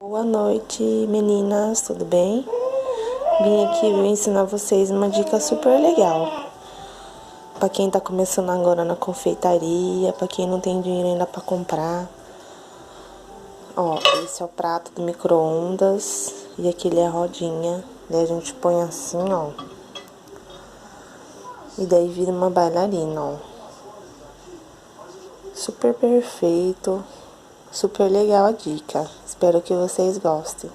Boa noite, meninas, tudo bem? Vim aqui ensinar vocês uma dica super legal. Pra quem tá começando agora na confeitaria, pra quem não tem dinheiro ainda pra comprar. Ó, esse é o prato do micro-ondas e aquele é a rodinha. Daí a gente põe assim, ó. E daí vira uma bailarina, ó. Super perfeito, super legal a dica. Espero que vocês gostem.